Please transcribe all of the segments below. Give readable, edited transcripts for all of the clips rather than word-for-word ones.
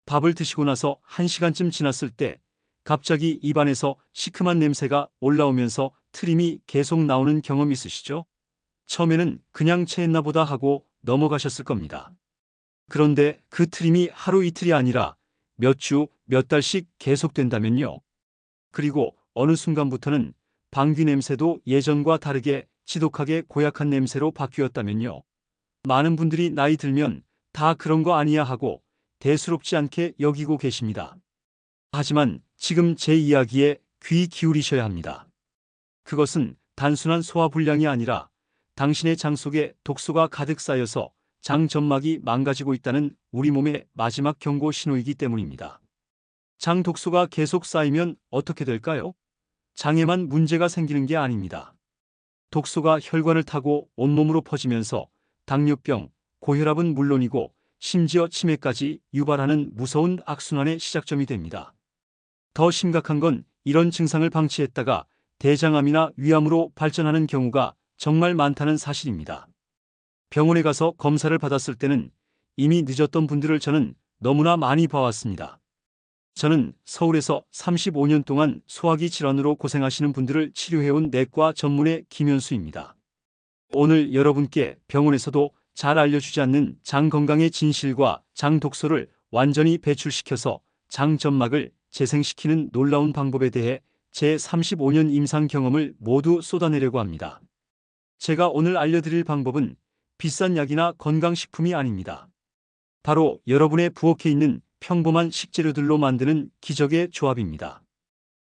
밥을 드시고 나서 1시간쯤 지났을 때 갑자기 입안에서 시큼한 냄새가 올라오면서 트림이 계속 나오는 경험 있으시죠? 처음에는 그냥 체했나 보다 하고 넘어가셨을 겁니다. 그런데 그 트림이 하루 이틀이 아니라 몇 주, 몇 달씩 계속된다면요. 그리고 어느 순간부터는 방귀 냄새도 예전과 다르게 지독하게 고약한 냄새로 바뀌었다면요. 많은 분들이 나이 들면 다 그런 거 아니야 하고 대수롭지 않게 여기고 계십니다. 하지만 지금 제 이야기에 귀 기울이셔야 합니다. 그것은 단순한 소화불량이 아니라 당신의 장 속에 독소가 가득 쌓여서 장 점막이 망가지고 있다는 우리 몸의 마지막 경고 신호이기 때문입니다. 장 독소가 계속 쌓이면 어떻게 될까요? 장에만 문제가 생기는 게 아닙니다. 독소가 혈관을 타고 온몸으로 퍼지면서 당뇨병, 고혈압은 물론이고 심지어 치매까지 유발하는 무서운 악순환의 시작점이 됩니다. 더 심각한 건 이런 증상을 방치했다가 대장암이나 위암으로 발전하는 경우가 정말 많다는 사실입니다. 병원에 가서 검사를 받았을 때는 이미 늦었던 분들을 저는 너무나 많이 봐왔습니다. 저는 서울에서 35년 동안 소화기 질환으로 고생하시는 분들을 치료해온 내과 전문의 김현수입니다. 오늘 여러분께 병원에서도 잘 알려주지 않는 장 건강의 진실과 장 독소를 완전히 배출시켜서 장 점막을 재생시키는 놀라운 방법에 대해 제 35년 임상 경험을 모두 쏟아내려고 합니다. 제가 오늘 알려드릴 방법은 비싼 약이나 건강식품이 아닙니다. 바로 여러분의 부엌에 있는 평범한 식재료들로 만드는 기적의 조합입니다.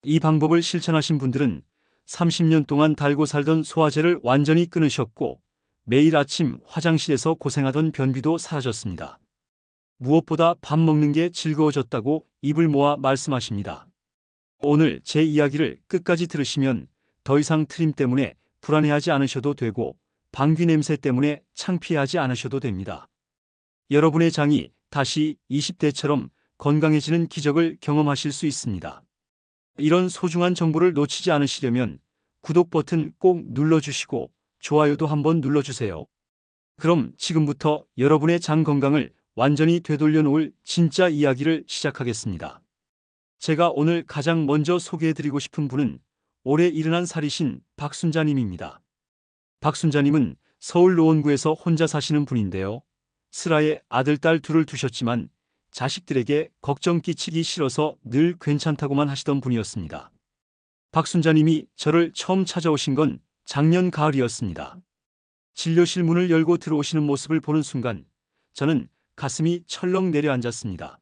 이 방법을 실천하신 분들은 30년 동안 달고 살던 소화제를 완전히 끊으셨고 매일 아침 화장실에서 고생하던 변비도 사라졌습니다. 무엇보다 밥 먹는 게 즐거워졌다고 입을 모아 말씀하십니다. 오늘 제 이야기를 끝까지 들으시면 더 이상 트림 때문에 불안해하지 않으셔도 되고 방귀 냄새 때문에 창피하지 않으셔도 됩니다. 여러분의 장이 다시 20대처럼 건강해지는 기적을 경험하실 수 있습니다. 이런 소중한 정보를 놓치지 않으시려면 구독 버튼 꼭 눌러주시고 좋아요도 한번 눌러주세요. 그럼 지금부터 여러분의 장 건강을 완전히 되돌려 놓을 진짜 이야기를 시작하겠습니다. 제가 오늘 가장 먼저 소개해드리고 싶은 분은 올해 71살이신 박순자님입니다. 박순자님은 서울 노원구에서 혼자 사시는 분인데요. 슬하에 아들, 딸 둘을 두셨지만 자식들에게 걱정 끼치기 싫어서 늘 괜찮다고만 하시던 분이었습니다. 박순자님이 저를 처음 찾아오신 건 작년 가을이었습니다. 진료실 문을 열고 들어오시는 모습을 보는 순간 저는 가슴이 철렁 내려앉았습니다.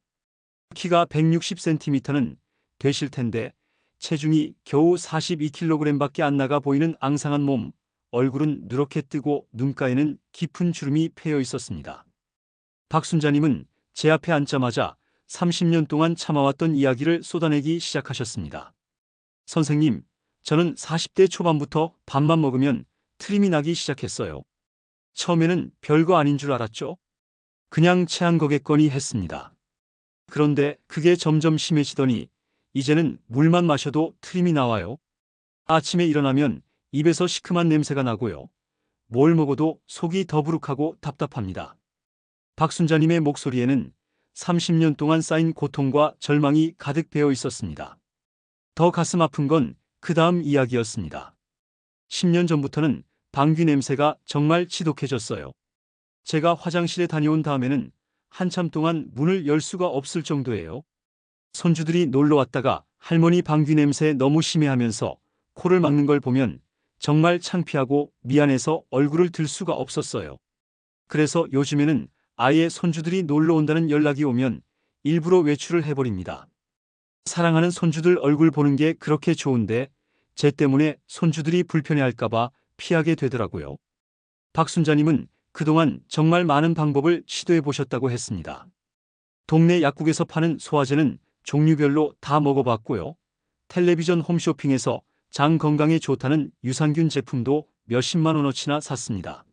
키가 160cm는 되실 텐데 체중이 겨우 42kg밖에 안 나가 보이는 앙상한 몸, 얼굴은 누렇게 뜨고 눈가에는 깊은 주름이 패여 있었습니다. 박순자님은 제 앞에 앉자마자 30년 동안 참아왔던 이야기를 쏟아내기 시작하셨습니다. 선생님, 저는 40대 초반부터 밥만 먹으면 트림이 나기 시작했어요. 처음에는 별거 아닌 줄 알았죠? 그냥 체한 거겠거니 했습니다. 그런데 그게 점점 심해지더니 이제는 물만 마셔도 트림이 나와요. 아침에 일어나면 입에서 시큼한 냄새가 나고요. 뭘 먹어도 속이 더부룩하고 답답합니다. 박순자님의 목소리에는 30년 동안 쌓인 고통과 절망이 가득 배어 있었습니다. 더 가슴 아픈 건 그 다음 이야기였습니다. 10년 전부터는 방귀 냄새가 정말 지독해졌어요. 제가 화장실에 다녀온 다음에는 한참 동안 문을 열 수가 없을 정도예요. 손주들이 놀러 왔다가 할머니 방귀 냄새 너무 심해하면서 코를 막는 걸 보면 정말 창피하고 미안해서 얼굴을 들 수가 없었어요. 그래서 요즘에는 아예 손주들이 놀러 온다는 연락이 오면 일부러 외출을 해버립니다. 사랑하는 손주들 얼굴 보는 게 그렇게 좋은데 쟤 때문에 손주들이 불편해할까봐 피하게 되더라고요. 박순자님은 그동안 정말 많은 방법을 시도해 보셨다고 했습니다. 동네 약국에서 파는 소화제는 종류별로 다 먹어봤고요. 텔레비전 홈쇼핑에서 장 건강에 좋다는 유산균 제품도 몇십만 원어치나 샀습니다.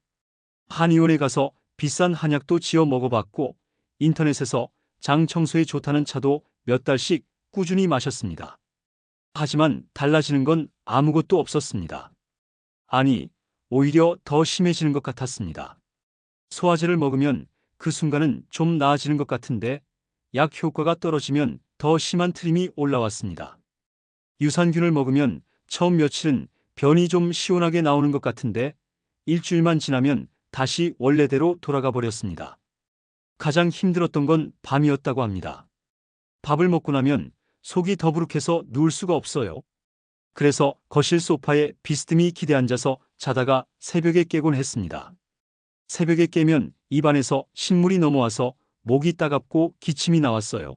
한의원에 가서 비싼 한약도 지어 먹어봤고 인터넷에서 장 청소에 좋다는 차도 몇 달씩 꾸준히 마셨습니다. 하지만 달라지는 건 아무것도 없었습니다. 아니, 오히려 더 심해지는 것 같았습니다. 소화제를 먹으면 그 순간은 좀 나아지는 것 같은데 약 효과가 떨어지면 더 심한 트림이 올라왔습니다. 유산균을 먹으면 처음 며칠은 변이 좀 시원하게 나오는 것 같은데 일주일만 지나면 다시 원래대로 돌아가 버렸습니다. 가장 힘들었던 건 밤이었다고 합니다. 밥을 먹고 나면 속이 더부룩해서 누울 수가 없어요. 그래서 거실 소파에 비스듬히 기대앉아서 자다가 새벽에 깨곤 했습니다. 새벽에 깨면 입안에서 신물이 넘어와서 목이 따갑고 기침이 나왔어요.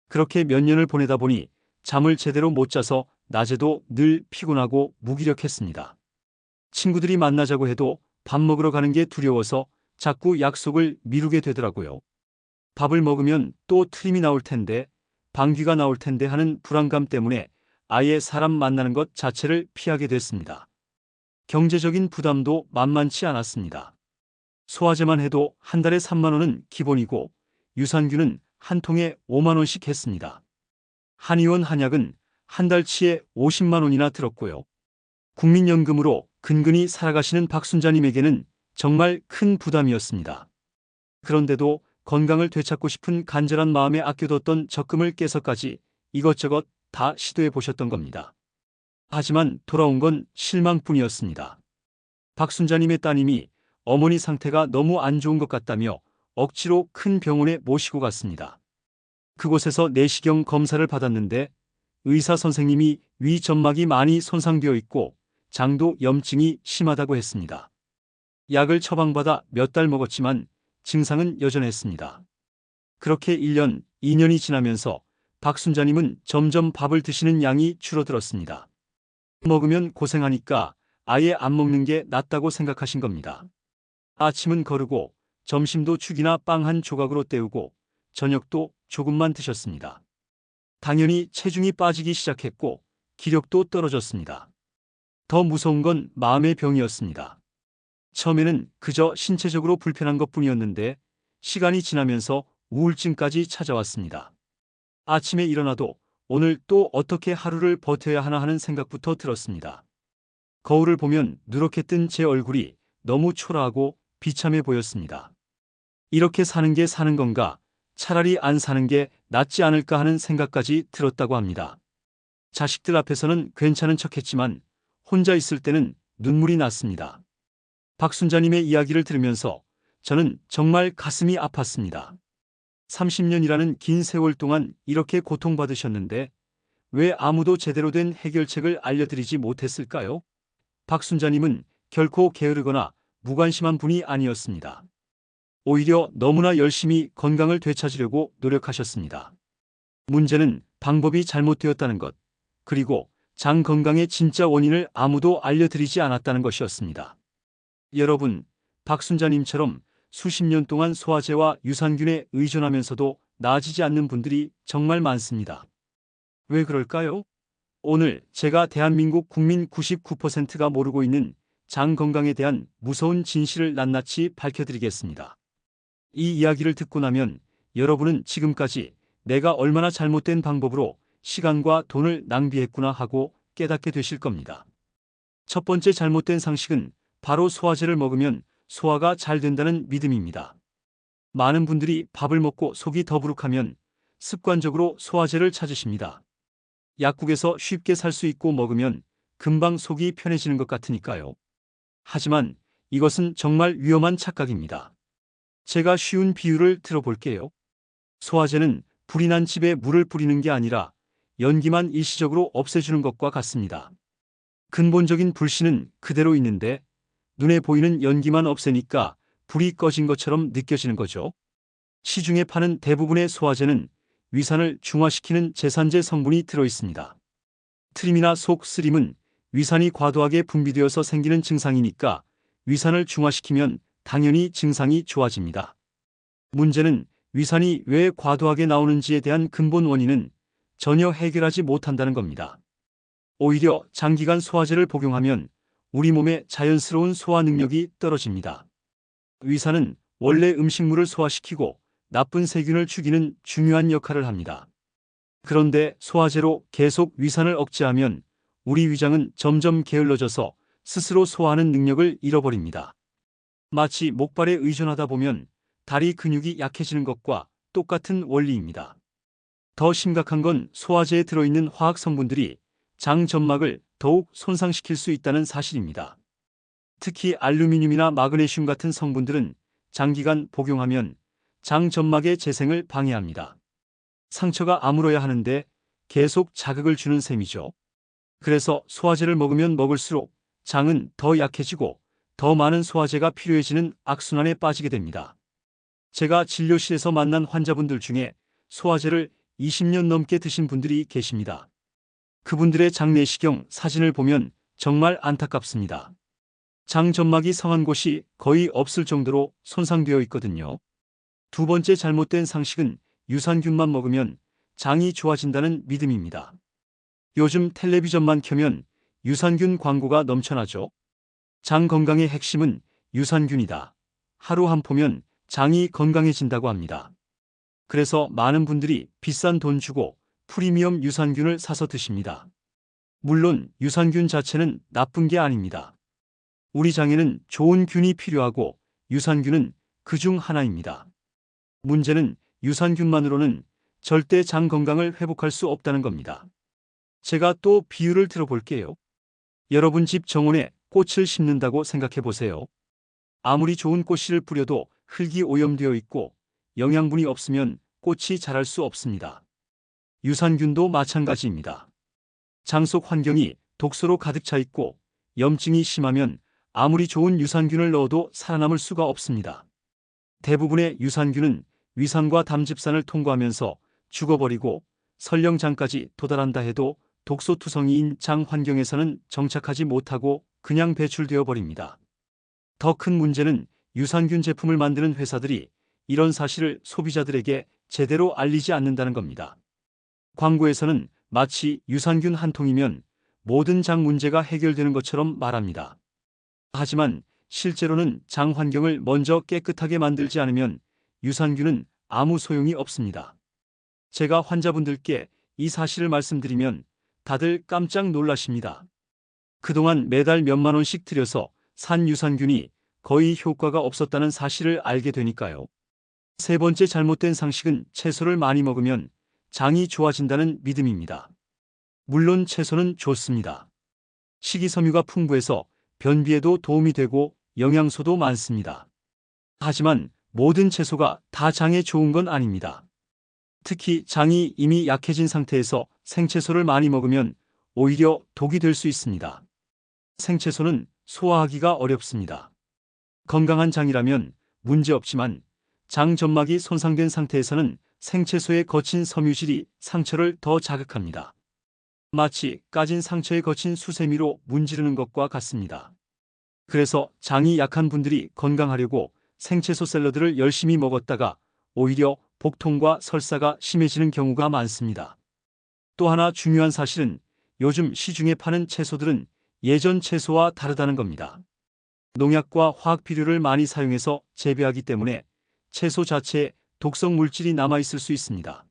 그렇게 몇 년을 보내다 보니 잠을 제대로 못 자서 낮에도 늘 피곤하고 무기력했습니다. 친구들이 만나자고 해도 밥 먹으러 가는 게 두려워서 자꾸 약속을 미루게 되더라고요. 밥을 먹으면 또 트림이 나올 텐데, 방귀가 나올 텐데 하는 불안감 때문에 아예 사람 만나는 것 자체를 피하게 됐습니다. 경제적인 부담도 만만치 않았습니다. 소화제만 해도 한 달에 3만 원은 기본이고 유산균은 한 통에 5만 원씩 했습니다. 한의원 한약은 한 달치에 50만 원이나 들었고요. 국민연금으로 근근히 살아가시는 박순자님에게는 정말 큰 부담이었습니다. 그런데도 건강을 되찾고 싶은 간절한 마음에 아껴뒀던 적금을 깨서까지 이것저것 다 시도해 보셨던 겁니다. 하지만 돌아온 건 실망뿐이었습니다. 박순자님의 따님이 어머니 상태가 너무 안 좋은 것 같다며 억지로 큰 병원에 모시고 갔습니다. 그곳에서 내시경 검사를 받았는데 의사 선생님이 위 점막이 많이 손상되어 있고 장도 염증이 심하다고 했습니다. 약을 처방받아 몇 달 먹었지만 증상은 여전했습니다. 그렇게 1년, 2년이 지나면서 박순자님은 점점 밥을 드시는 양이 줄어들었습니다. 먹으면 고생하니까 아예 안 먹는 게 낫다고 생각하신 겁니다. 아침은 거르고 점심도 죽이나 빵 한 조각으로 때우고 저녁도 조금만 드셨습니다. 당연히 체중이 빠지기 시작했고 기력도 떨어졌습니다. 더 무서운 건 마음의 병이었습니다. 처음에는 그저 신체적으로 불편한 것뿐이었는데 시간이 지나면서 우울증까지 찾아왔습니다. 아침에 일어나도 오늘 또 어떻게 하루를 버텨야 하나 하는 생각부터 들었습니다. 거울을 보면 누렇게 뜬 제 얼굴이 너무 초라하고 비참해 보였습니다. 이렇게 사는 게 사는 건가, 차라리 안 사는 게 낫지 않을까 하는 생각까지 들었다고 합니다. 자식들 앞에서는 괜찮은 척했지만 혼자 있을 때는 눈물이 났습니다. 박순자님의 이야기를 들으면서 저는 정말 가슴이 아팠습니다. 30년이라는 긴 세월 동안 이렇게 고통받으셨는데 왜 아무도 제대로 된 해결책을 알려드리지 못했을까요? 박순자님은 결코 게으르거나 무관심한 분이 아니었습니다. 오히려 너무나 열심히 건강을 되찾으려고 노력하셨습니다. 문제는 방법이 잘못되었다는 것, 그리고 장 건강의 진짜 원인을 아무도 알려드리지 않았다는 것이었습니다. 여러분, 박순자님처럼 수십 년 동안 소화제와 유산균에 의존하면서도 나아지지 않는 분들이 정말 많습니다. 왜 그럴까요? 오늘 제가 대한민국 국민 99%가 모르고 있는 장 건강에 대한 무서운 진실을 낱낱이 밝혀드리겠습니다. 이 이야기를 듣고 나면 여러분은 지금까지 내가 얼마나 잘못된 방법으로 시간과 돈을 낭비했구나 하고 깨닫게 되실 겁니다. 첫 번째 잘못된 상식은 바로 소화제를 먹으면 소화가 잘 된다는 믿음입니다. 많은 분들이 밥을 먹고 속이 더부룩하면 습관적으로 소화제를 찾으십니다. 약국에서 쉽게 살 수 있고 먹으면 금방 속이 편해지는 것 같으니까요. 하지만 이것은 정말 위험한 착각입니다. 제가 쉬운 비유를 들어볼게요. 소화제는 불이 난 집에 물을 뿌리는 게 아니라 연기만 일시적으로 없애주는 것과 같습니다. 근본적인 불씨는 그대로 있는데 눈에 보이는 연기만 없애니까 불이 꺼진 것처럼 느껴지는 거죠. 시중에 파는 대부분의 소화제는 위산을 중화시키는 제산제 성분이 들어있습니다. 트림이나 속 쓰림은 위산이 과도하게 분비되어서 생기는 증상이니까 위산을 중화시키면 당연히 증상이 좋아집니다. 문제는 위산이 왜 과도하게 나오는지에 대한 근본 원인은 전혀 해결하지 못한다는 겁니다. 오히려 장기간 소화제를 복용하면 우리 몸의 자연스러운 소화 능력이 떨어집니다. 위산은 원래 음식물을 소화시키고 나쁜 세균을 죽이는 중요한 역할을 합니다. 그런데 소화제로 계속 위산을 억제하면 우리 위장은 점점 게을러져서 스스로 소화하는 능력을 잃어버립니다. 마치 목발에 의존하다 보면 다리 근육이 약해지는 것과 똑같은 원리입니다. 더 심각한 건 소화제에 들어있는 화학 성분들이 장 점막을 더욱 손상시킬 수 있다는 사실입니다. 특히 알루미늄이나 마그네슘 같은 성분들은 장기간 복용하면 장 점막의 재생을 방해합니다. 상처가 아물어야 하는데 계속 자극을 주는 셈이죠. 그래서 소화제를 먹으면 먹을수록 장은 더 약해지고 더 많은 소화제가 필요해지는 악순환에 빠지게 됩니다. 제가 진료실에서 만난 환자분들 중에 소화제를 20년 넘게 드신 분들이 계십니다. 그분들의 장내시경 사진을 보면 정말 안타깝습니다. 장 점막이 상한 곳이 거의 없을 정도로 손상되어 있거든요. 두 번째 잘못된 상식은 유산균만 먹으면 장이 좋아진다는 믿음입니다. 요즘 텔레비전만 켜면 유산균 광고가 넘쳐나죠. 장 건강의 핵심은 유산균이다. 하루 한 포면 장이 건강해진다고 합니다. 그래서 많은 분들이 비싼 돈 주고 프리미엄 유산균을 사서 드십니다. 물론 유산균 자체는 나쁜 게 아닙니다. 우리 장에는 좋은 균이 필요하고 유산균은 그중 하나입니다. 문제는 유산균만으로는 절대 장 건강을 회복할 수 없다는 겁니다. 제가 또 비유를 들어볼게요. 여러분 집 정원에 꽃을 심는다고 생각해 보세요. 아무리 좋은 꽃씨를 뿌려도 흙이 오염되어 있고 영양분이 없으면 꽃이 자랄 수 없습니다. 유산균도 마찬가지입니다. 장 속 환경이 독소로 가득 차 있고 염증이 심하면 아무리 좋은 유산균을 넣어도 살아남을 수가 없습니다. 대부분의 유산균은 위산과 담즙산을 통과하면서 죽어버리고 설령장까지 도달한다 해도 독소투성이인 장 환경에서는 정착하지 못하고 그냥 배출되어 버립니다. 더 큰 문제는 유산균 제품을 만드는 회사들이 이런 사실을 소비자들에게 제대로 알리지 않는다는 겁니다. 광고에서는 마치 유산균 한 통이면 모든 장 문제가 해결되는 것처럼 말합니다. 하지만 실제로는 장 환경을 먼저 깨끗하게 만들지 않으면 유산균은 아무 소용이 없습니다. 제가 환자분들께 이 사실을 말씀드리면 다들 깜짝 놀라십니다. 그동안 매달 몇만 원씩 들여서 산 유산균이 거의 효과가 없었다는 사실을 알게 되니까요. 세 번째 잘못된 상식은 채소를 많이 먹으면 장이 좋아진다는 믿음입니다. 물론 채소는 좋습니다. 식이섬유가 풍부해서 변비에도 도움이 되고 영양소도 많습니다. 하지만 모든 채소가 다 장에 좋은 건 아닙니다. 특히 장이 이미 약해진 상태에서 생채소를 많이 먹으면 오히려 독이 될 수 있습니다. 생채소는 소화하기가 어렵습니다. 건강한 장이라면 문제없지만 장 점막이 손상된 상태에서는 생채소의 거친 섬유질이 상처를 더 자극합니다. 마치 까진 상처에 거친 수세미로 문지르는 것과 같습니다. 그래서 장이 약한 분들이 건강하려고 생채소 샐러드를 열심히 먹었다가 오히려 복통과 설사가 심해지는 경우가 많습니다. 또 하나 중요한 사실은 요즘 시중에 파는 채소들은 예전 채소와 다르다는 겁니다. 농약과 화학 비료를 많이 사용해서 재배하기 때문에 채소 자체에 독성 물질이 남아있을 수 있습니다.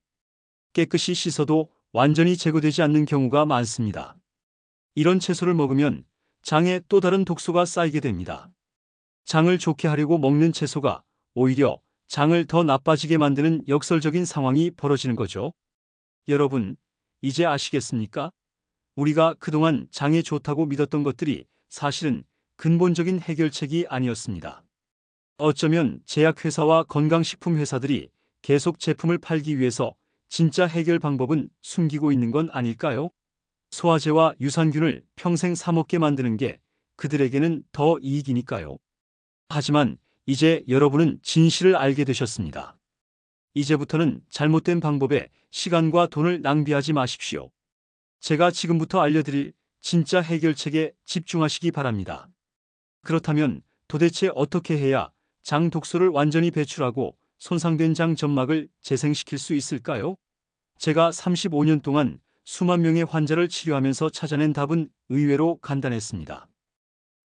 깨끗이 씻어도 완전히 제거되지 않는 경우가 많습니다. 이런 채소를 먹으면 장에 또 다른 독소가 쌓이게 됩니다. 장을 좋게 하려고 먹는 채소가 오히려 장을 더 나빠지게 만드는 역설적인 상황이 벌어지는 거죠. 여러분, 이제 아시겠습니까? 우리가 그동안 장에 좋다고 믿었던 것들이 사실은 근본적인 해결책이 아니었습니다. 어쩌면 제약회사와 건강식품회사들이 계속 제품을 팔기 위해서 진짜 해결 방법은 숨기고 있는 건 아닐까요? 소화제와 유산균을 평생 사 먹게 만드는 게 그들에게는 더 이익이니까요. 하지만 이제 여러분은 진실을 알게 되셨습니다. 이제부터는 잘못된 방법에 시간과 돈을 낭비하지 마십시오. 제가 지금부터 알려드릴 진짜 해결책에 집중하시기 바랍니다. 그렇다면 도대체 어떻게 해야 장 독소를 완전히 배출하고 손상된 장 점막을 재생시킬 수 있을까요? 제가 35년 동안 수만 명의 환자를 치료하면서 찾아낸 답은 의외로 간단했습니다.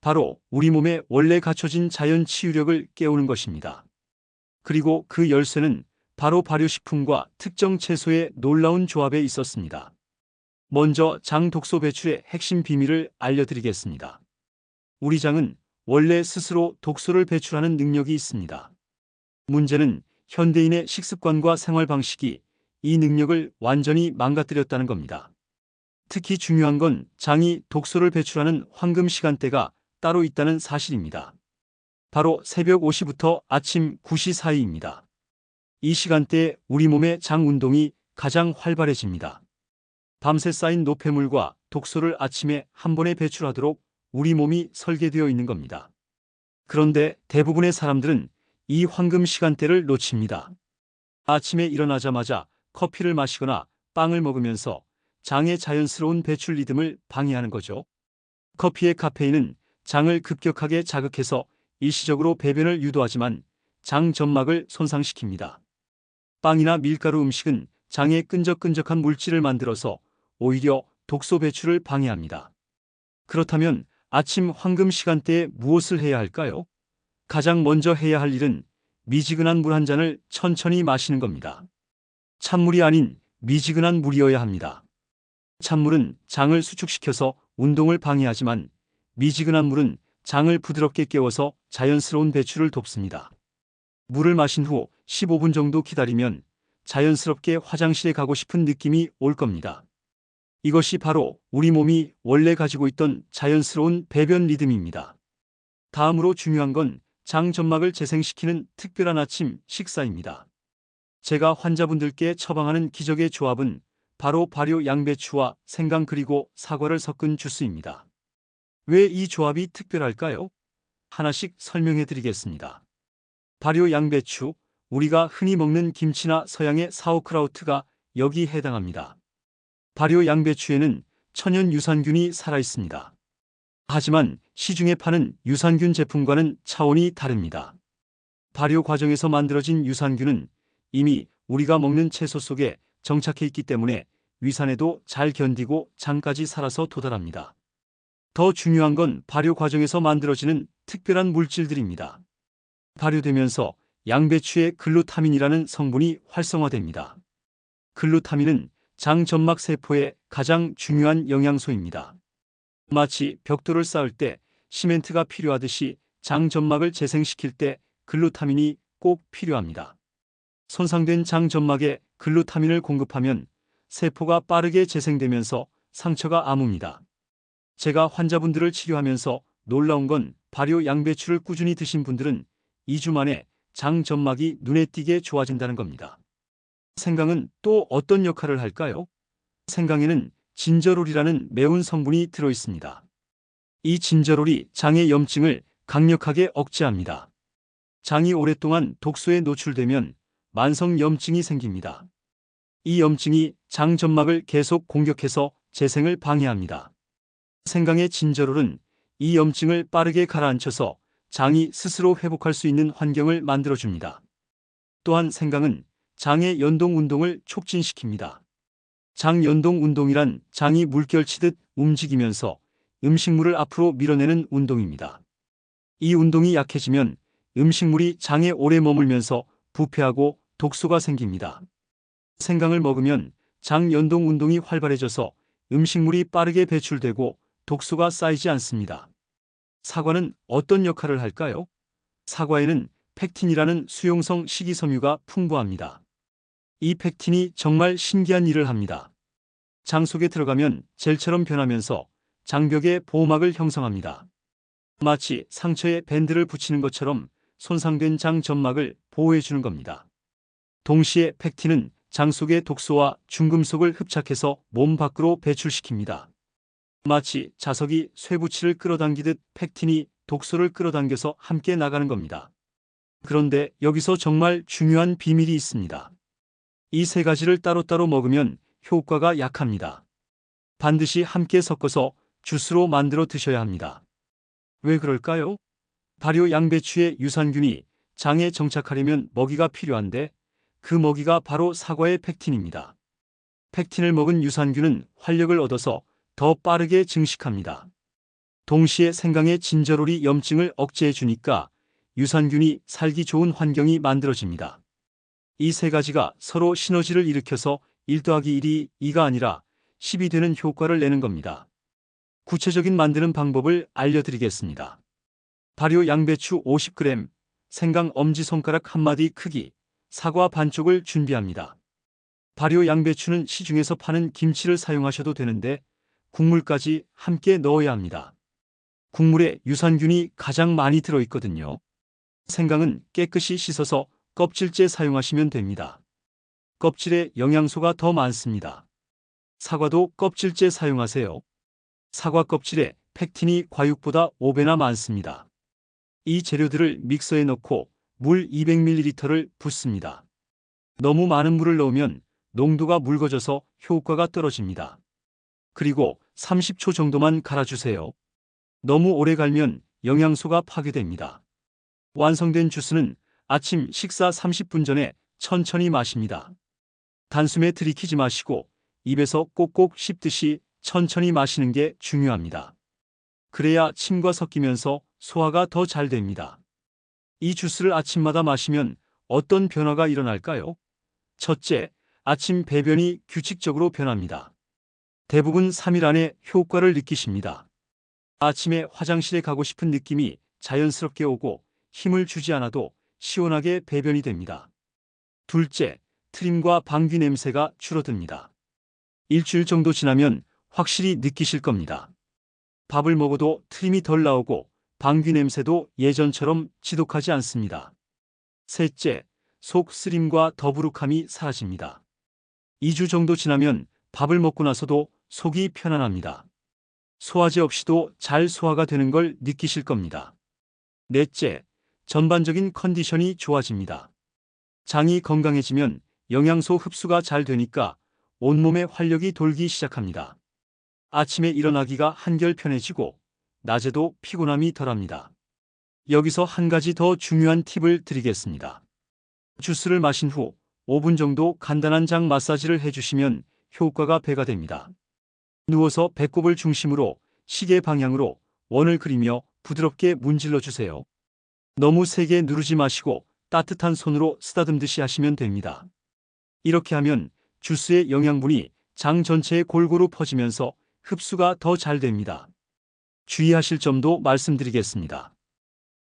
바로 우리 몸에 원래 갖춰진 자연 치유력을 깨우는 것입니다. 그리고 그 열쇠는 바로 발효식품과 특정 채소의 놀라운 조합에 있었습니다. 먼저 장 독소 배출의 핵심 비밀을 알려드리겠습니다. 우리 장은 원래 스스로 독소를 배출하는 능력이 있습니다. 문제는 현대인의 식습관과 생활 방식이 이 능력을 완전히 망가뜨렸다는 겁니다. 특히 중요한 건 장이 독소를 배출하는 황금 시간대가 따로 있다는 사실입니다. 바로 새벽 5시부터 아침 9시 사이입니다. 이 시간대에 우리 몸의 장 운동이 가장 활발해집니다. 밤새 쌓인 노폐물과 독소를 아침에 한 번에 배출하도록 우리 몸이 설계되어 있는 겁니다. 그런데 대부분의 사람들은 이 황금 시간대를 놓칩니다. 아침에 일어나자마자 커피를 마시거나 빵을 먹으면서 장의 자연스러운 배출 리듬을 방해하는 거죠. 커피의 카페인은 장을 급격하게 자극해서 일시적으로 배변을 유도하지만 장 점막을 손상시킵니다. 빵이나 밀가루 음식은 장에 끈적끈적한 물질을 만들어서 오히려 독소 배출을 방해합니다. 그렇다면 아침 황금 시간대에 무엇을 해야 할까요? 가장 먼저 해야 할 일은 미지근한 물 한 잔을 천천히 마시는 겁니다. 찬물이 아닌 미지근한 물이어야 합니다. 찬물은 장을 수축시켜서 운동을 방해하지만 미지근한 물은 장을 부드럽게 깨워서 자연스러운 배출을 돕습니다. 물을 마신 후 15분 정도 기다리면 자연스럽게 화장실에 가고 싶은 느낌이 올 겁니다. 이것이 바로 우리 몸이 원래 가지고 있던 자연스러운 배변 리듬입니다. 다음으로 중요한 건 장 점막을 재생시키는 특별한 아침 식사입니다. 제가 환자분들께 처방하는 기적의 조합은 바로 발효 양배추와 생강 그리고 사과를 섞은 주스입니다. 왜 이 조합이 특별할까요? 하나씩 설명해 드리겠습니다. 발효 양배추, 우리가 흔히 먹는 김치나 서양의 사우크라우트가 여기 해당합니다. 발효 양배추에는 천연 유산균이 살아있습니다. 하지만 시중에 파는 유산균 제품과는 차원이 다릅니다. 발효 과정에서 만들어진 유산균은 이미 우리가 먹는 채소 속에 정착해 있기 때문에 위산에도 잘 견디고 장까지 살아서 도달합니다. 더 중요한 건 발효 과정에서 만들어지는 특별한 물질들입니다. 발효되면서 양배추의 글루타민이라는 성분이 활성화됩니다. 글루타민은 장 점막 세포의 가장 중요한 영양소입니다. 마치 벽돌을 쌓을 때 시멘트가 필요하듯이 장 점막을 재생시킬 때 글루타민이 꼭 필요합니다. 손상된 장 점막에 글루타민을 공급하면 세포가 빠르게 재생되면서 상처가 아뭅니다. 제가 환자분들을 치료하면서 놀라운 건 발효 양배추를 꾸준히 드신 분들은 2주 만에 장 점막이 눈에 띄게 좋아진다는 겁니다. 생강은 또 어떤 역할을 할까요? 생강에는 진저롤이라는 매운 성분이 들어있습니다. 이 진저롤이 장의 염증을 강력하게 억제합니다. 장이 오랫동안 독소에 노출되면 만성 염증이 생깁니다. 이 염증이 장 점막을 계속 공격해서 재생을 방해합니다. 생강의 진저롤은 이 염증을 빠르게 가라앉혀서 장이 스스로 회복할 수 있는 환경을 만들어줍니다. 또한 생강은 장의 연동 운동을 촉진시킵니다. 장 연동 운동이란 장이 물결치듯 움직이면서 음식물을 앞으로 밀어내는 운동입니다. 이 운동이 약해지면 음식물이 장에 오래 머물면서 부패하고 독소가 생깁니다. 생강을 먹으면 장 연동 운동이 활발해져서 음식물이 빠르게 배출되고 독소가 쌓이지 않습니다. 사과는 어떤 역할을 할까요? 사과에는 펙틴이라는 수용성 식이섬유가 풍부합니다. 이 펙틴이 정말 신기한 일을 합니다. 장 속에 들어가면 젤처럼 변하면서 장벽에 보호막을 형성합니다. 마치 상처에 밴드를 붙이는 것처럼 손상된 장 점막을 보호해주는 겁니다. 동시에 펙틴은 장 속의 독소와 중금속을 흡착해서 몸 밖으로 배출시킵니다. 마치 자석이 쇠붙이를 끌어당기듯 펙틴이 독소를 끌어당겨서 함께 나가는 겁니다. 그런데 여기서 정말 중요한 비밀이 있습니다. 이 세 가지를 따로따로 먹으면 효과가 약합니다. 반드시 함께 섞어서 주스로 만들어 드셔야 합니다. 왜 그럴까요? 발효 양배추의 유산균이 장에 정착하려면 먹이가 필요한데 그 먹이가 바로 사과의 펙틴입니다. 펙틴을 먹은 유산균은 활력을 얻어서 더 빠르게 증식합니다. 동시에 생강의 진저롤이 염증을 억제해 주니까 유산균이 살기 좋은 환경이 만들어집니다. 이 세 가지가 서로 시너지를 일으켜서 1 더하기 1이 2가 아니라 10이 되는 효과를 내는 겁니다. 구체적인 만드는 방법을 알려드리겠습니다. 발효 양배추 50g, 생강 엄지손가락 1마디 크기, 사과 반쪽을 준비합니다. 발효 양배추는 시중에서 파는 김치를 사용하셔도 되는데 국물까지 함께 넣어야 합니다. 국물에 유산균이 가장 많이 들어있거든요. 생강은 깨끗이 씻어서 껍질째 사용하시면 됩니다. 껍질에 영양소가 더 많습니다. 사과도 껍질째 사용하세요. 사과 껍질에 팩틴이 과육보다 5배나 많습니다. 이 재료들을 믹서에 넣고 물 200ml를 붓습니다. 너무 많은 물을 넣으면 농도가 묽어져서 효과가 떨어집니다. 그리고 30초 정도만 갈아주세요. 너무 오래 갈면 영양소가 파괴됩니다. 완성된 주스는 아침 식사 30분 전에 천천히 마십니다. 단숨에 들이키지 마시고 입에서 꼭꼭 씹듯이 천천히 마시는 게 중요합니다. 그래야 침과 섞이면서 소화가 더 잘 됩니다. 이 주스를 아침마다 마시면 어떤 변화가 일어날까요? 첫째, 아침 배변이 규칙적으로 변합니다. 대부분 3일 안에 효과를 느끼십니다. 아침에 화장실에 가고 싶은 느낌이 자연스럽게 오고 힘을 주지 않아도 시원하게 배변이 됩니다. 둘째, 트림과 방귀 냄새가 줄어듭니다. 일주일 정도 지나면 확실히 느끼실 겁니다. 밥을 먹어도 트림이 덜 나오고 방귀 냄새도 예전처럼 지독하지 않습니다. 셋째, 속 쓰림과 더부룩함이 사라집니다. 2주 정도 지나면 밥을 먹고 나서도 속이 편안합니다. 소화제 없이도 잘 소화가 되는 걸 느끼실 겁니다. 넷째, 전반적인 컨디션이 좋아집니다. 장이 건강해지면 영양소 흡수가 잘 되니까 온몸에 활력이 돌기 시작합니다. 아침에 일어나기가 한결 편해지고 낮에도 피곤함이 덜합니다. 여기서 한 가지 더 중요한 팁을 드리겠습니다. 주스를 마신 후 5분 정도 간단한 장 마사지를 해주시면 효과가 배가 됩니다. 누워서 배꼽을 중심으로 시계 방향으로 원을 그리며 부드럽게 문질러 주세요. 너무 세게 누르지 마시고 따뜻한 손으로 쓰다듬듯이 하시면 됩니다. 이렇게 하면 주스의 영양분이 장 전체에 골고루 퍼지면서 흡수가 더 잘 됩니다. 주의하실 점도 말씀드리겠습니다.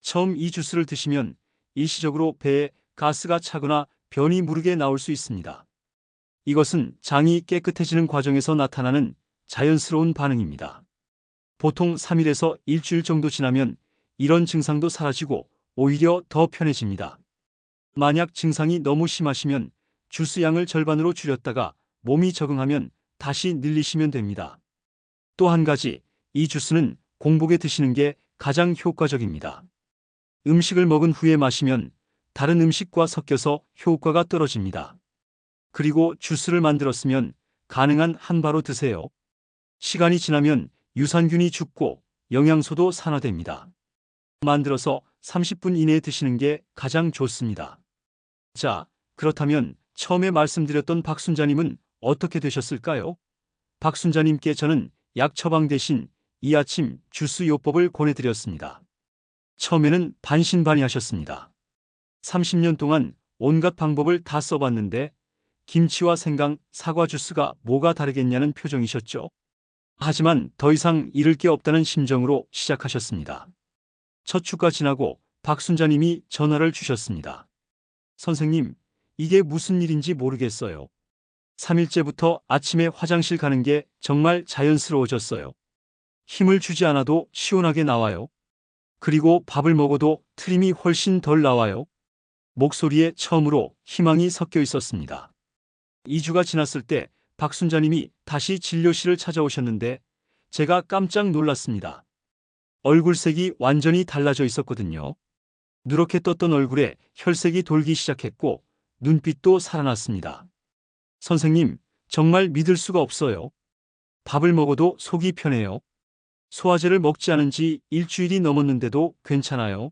처음 이 주스를 드시면 일시적으로 배에 가스가 차거나 변이 무르게 나올 수 있습니다. 이것은 장이 깨끗해지는 과정에서 나타나는 자연스러운 반응입니다. 보통 3일에서 일주일 정도 지나면 이런 증상도 사라지고 오히려 더 편해집니다. 만약 증상이 너무 심하시면 주스 양을 절반으로 줄였다가 몸이 적응하면 다시 늘리시면 됩니다. 또 한 가지, 이 주스는 공복에 드시는 게 가장 효과적입니다. 음식을 먹은 후에 마시면 다른 음식과 섞여서 효과가 떨어집니다. 그리고 주스를 만들었으면 가능한 한 바로 드세요. 시간이 지나면 유산균이 죽고 영양소도 산화됩니다. 만들어서 30분 이내에 드시는 게 가장 좋습니다. 자, 그렇다면 처음에 말씀드렸던 박순자님은 어떻게 되셨을까요? 박순자님께 저는 약 처방 대신 이 아침 주스 요법을 권해드렸습니다. 처음에는 반신반의하셨습니다. 30년 동안 온갖 방법을 다 써봤는데 김치와 생강, 사과 주스가 뭐가 다르겠냐는 표정이셨죠. 하지만 더 이상 잃을 게 없다는 심정으로 시작하셨습니다. 첫 주가 지나고 박순자님이 전화를 주셨습니다. 선생님, 이게 무슨 일인지 모르겠어요. 3일째부터 아침에 화장실 가는 게 정말 자연스러워졌어요. 힘을 주지 않아도 시원하게 나와요. 그리고 밥을 먹어도 트림이 훨씬 덜 나와요. 목소리에 처음으로 희망이 섞여 있었습니다. 2주가 지났을 때 박순자님이 다시 진료실을 찾아오셨는데 제가 깜짝 놀랐습니다. 얼굴색이 완전히 달라져 있었거든요. 누렇게 떴던 얼굴에 혈색이 돌기 시작했고 눈빛도 살아났습니다. 선생님, 정말 믿을 수가 없어요. 밥을 먹어도 속이 편해요. 소화제를 먹지 않은 지 일주일이 넘었는데도 괜찮아요.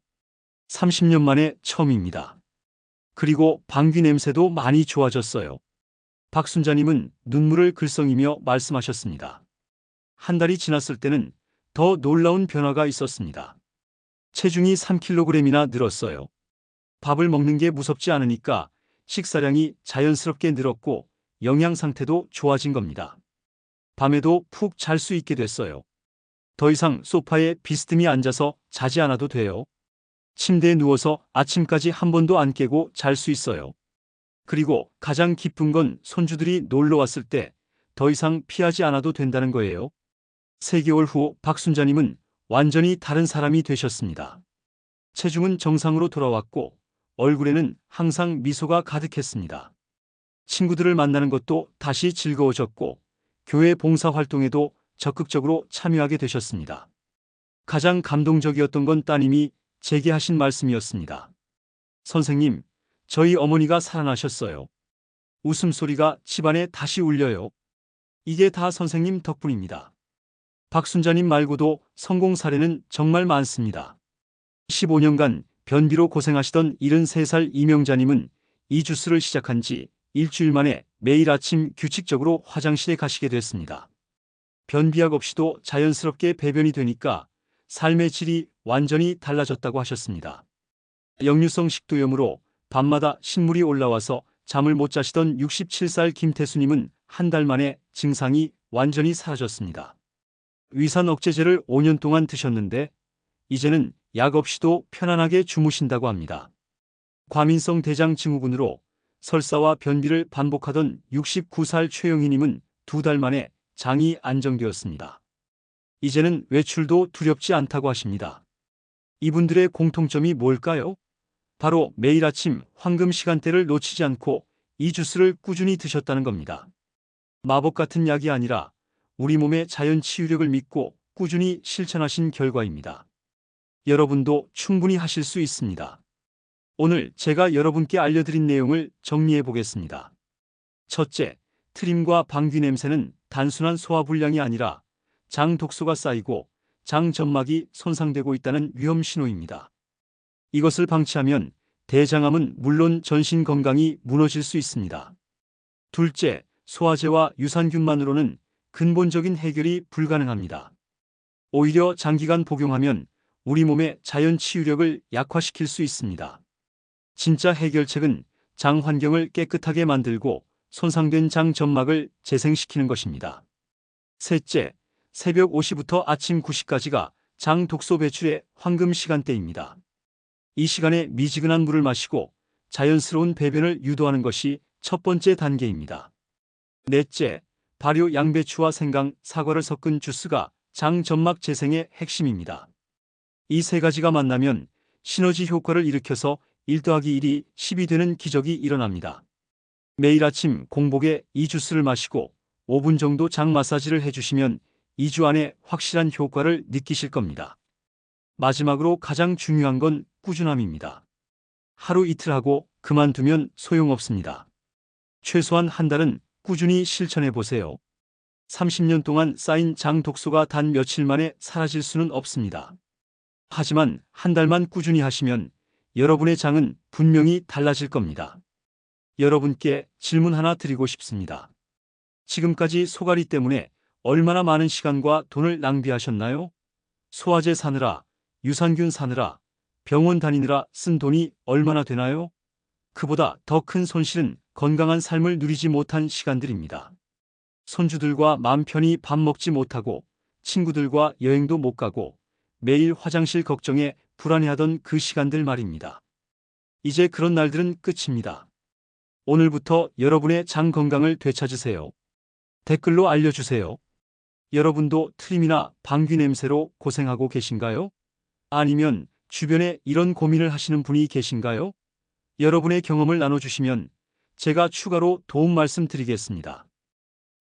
30년 만에 처음입니다. 그리고 방귀 냄새도 많이 좋아졌어요. 박순자님은 눈물을 글썽이며 말씀하셨습니다. 한 달이 지났을 때는 더 놀라운 변화가 있었습니다. 체중이 3kg이나 늘었어요. 밥을 먹는 게 무섭지 않으니까 식사량이 자연스럽게 늘었고 영양 상태도 좋아진 겁니다. 밤에도 푹 잘 수 있게 됐어요. 더 이상 소파에 비스듬히 앉아서 자지 않아도 돼요. 침대에 누워서 아침까지 한 번도 안 깨고 잘 수 있어요. 그리고 가장 기쁜 건 손주들이 놀러 왔을 때 더 이상 피하지 않아도 된다는 거예요. 3개월 후 박순자님은 완전히 다른 사람이 되셨습니다. 체중은 정상으로 돌아왔고 얼굴에는 항상 미소가 가득했습니다. 친구들을 만나는 것도 다시 즐거워졌고 교회 봉사활동에도 적극적으로 참여하게 되셨습니다. 가장 감동적이었던 건 따님이 제게 하신 말씀이었습니다. 선생님, 저희 어머니가 살아나셨어요. 웃음소리가 집안에 다시 울려요. 이게 다 선생님 덕분입니다. 박순자님 말고도 성공 사례는 정말 많습니다. 15년간 변비로 고생하시던 73살 이명자님은 이 주스를 시작한 지 일주일 만에 매일 아침 규칙적으로 화장실에 가시게 됐습니다. 변비약 없이도 자연스럽게 배변이 되니까 삶의 질이 완전히 달라졌다고 하셨습니다. 역류성 식도염으로 밤마다 신물이 올라와서 잠을 못 자시던 67살 김태수님은 한 달 만에 증상이 완전히 사라졌습니다. 위산 억제제를 5년 동안 드셨는데 이제는 약 없이도 편안하게 주무신다고 합니다. 과민성 대장 증후군으로 설사와 변비를 반복하던 69살 최영희님은 2달 만에 장이 안정되었습니다. 이제는 외출도 두렵지 않다고 하십니다. 이분들의 공통점이 뭘까요? 바로 매일 아침 황금 시간대를 놓치지 않고 이 주스를 꾸준히 드셨다는 겁니다. 마법 같은 약이 아니라 우리 몸의 자연 치유력을 믿고 꾸준히 실천하신 결과입니다. 여러분도 충분히 하실 수 있습니다. 오늘 제가 여러분께 알려드린 내용을 정리해 보겠습니다. 첫째, 트림과 방귀 냄새는 단순한 소화불량이 아니라 장 독소가 쌓이고 장 점막이 손상되고 있다는 위험 신호입니다. 이것을 방치하면 대장암은 물론 전신 건강이 무너질 수 있습니다. 둘째, 소화제와 유산균만으로는 근본적인 해결이 불가능합니다. 오히려 장기간 복용하면 우리 몸의 자연 치유력을 약화시킬 수 있습니다. 진짜 해결책은 장 환경을 깨끗하게 만들고 손상된 장 점막을 재생시키는 것입니다. 셋째, 새벽 5시부터 아침 9시까지가 장 독소 배출의 황금 시간대입니다. 이 시간에 미지근한 물을 마시고 자연스러운 배변을 유도하는 것이 첫 번째 단계입니다. 넷째, 발효 양배추와 생강, 사과를 섞은 주스가 장 점막 재생의 핵심입니다. 이 세 가지가 만나면 시너지 효과를 일으켜서 1 더하기 1이 10이 되는 기적이 일어납니다. 매일 아침 공복에 이 주스를 마시고 5분 정도 장 마사지를 해주시면 2주 안에 확실한 효과를 느끼실 겁니다. 마지막으로 가장 중요한 건 꾸준함입니다. 하루 이틀 하고 그만두면 소용없습니다. 최소한 한 달은 꾸준히 실천해 보세요. 30년 동안 쌓인 장 독소가 단 며칠 만에 사라질 수는 없습니다. 하지만 한 달만 꾸준히 하시면 여러분의 장은 분명히 달라질 겁니다. 여러분께 질문 하나 드리고 싶습니다. 지금까지 소가리 때문에 얼마나 많은 시간과 돈을 낭비하셨나요? 소화제 사느라, 유산균 사느라, 병원 다니느라 쓴 돈이 얼마나 되나요? 그보다 더 큰 손실은 건강한 삶을 누리지 못한 시간들입니다. 손주들과 맘 편히 밥 먹지 못하고 친구들과 여행도 못 가고 매일 화장실 걱정에 불안해하던 그 시간들 말입니다. 이제 그런 날들은 끝입니다. 오늘부터 여러분의 장 건강을 되찾으세요. 댓글로 알려주세요. 여러분도 트림이나 방귀 냄새로 고생하고 계신가요? 아니면 주변에 이런 고민을 하시는 분이 계신가요? 여러분의 경험을 나눠주시면 제가 추가로 도움 말씀드리겠습니다.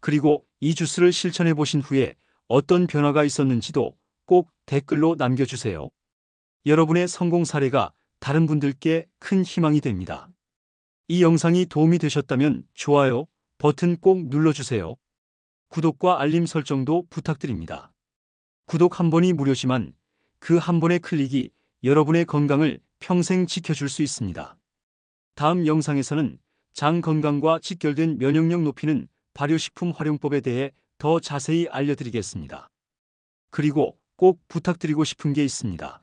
그리고 이 주스를 실천해 보신 후에 어떤 변화가 있었는지도 꼭 댓글로 남겨주세요. 여러분의 성공 사례가 다른 분들께 큰 희망이 됩니다. 이 영상이 도움이 되셨다면 좋아요 버튼 꼭 눌러주세요. 구독과 알림 설정도 부탁드립니다. 구독 한 번이 무료지만 그 한 번의 클릭이 여러분의 건강을 평생 지켜줄 수 있습니다. 다음 영상에서는 장 건강과 직결된 면역력 높이는 발효식품 활용법에 대해 더 자세히 알려드리겠습니다. 그리고 꼭 부탁드리고 싶은 게 있습니다.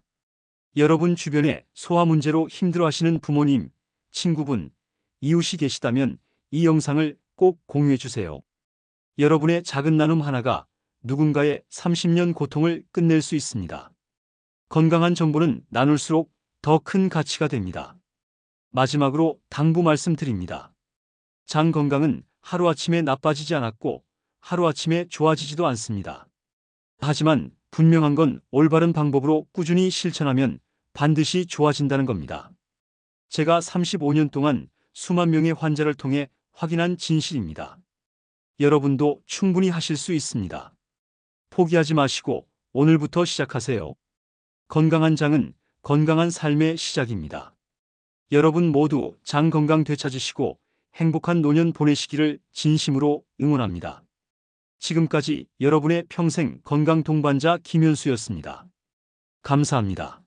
여러분 주변에 소화 문제로 힘들어하시는 부모님, 친구분, 이웃이 계시다면 이 영상을 꼭 공유해 주세요. 여러분의 작은 나눔 하나가 누군가의 30년 고통을 끝낼 수 있습니다. 건강한 정보는 나눌수록 더 큰 가치가 됩니다. 마지막으로 당부 말씀드립니다. 장 건강은 하루아침에 나빠지지 않았고 하루아침에 좋아지지도 않습니다. 하지만 분명한 건 올바른 방법으로 꾸준히 실천하면 반드시 좋아진다는 겁니다. 제가 35년 동안 수만 명의 환자를 통해 확인한 진실입니다. 여러분도 충분히 하실 수 있습니다. 포기하지 마시고 오늘부터 시작하세요. 건강한 장은 건강한 삶의 시작입니다. 여러분 모두 장 건강 되찾으시고 행복한 노년 보내시기를 진심으로 응원합니다. 지금까지 여러분의 평생 건강 동반자 김현수였습니다. 감사합니다.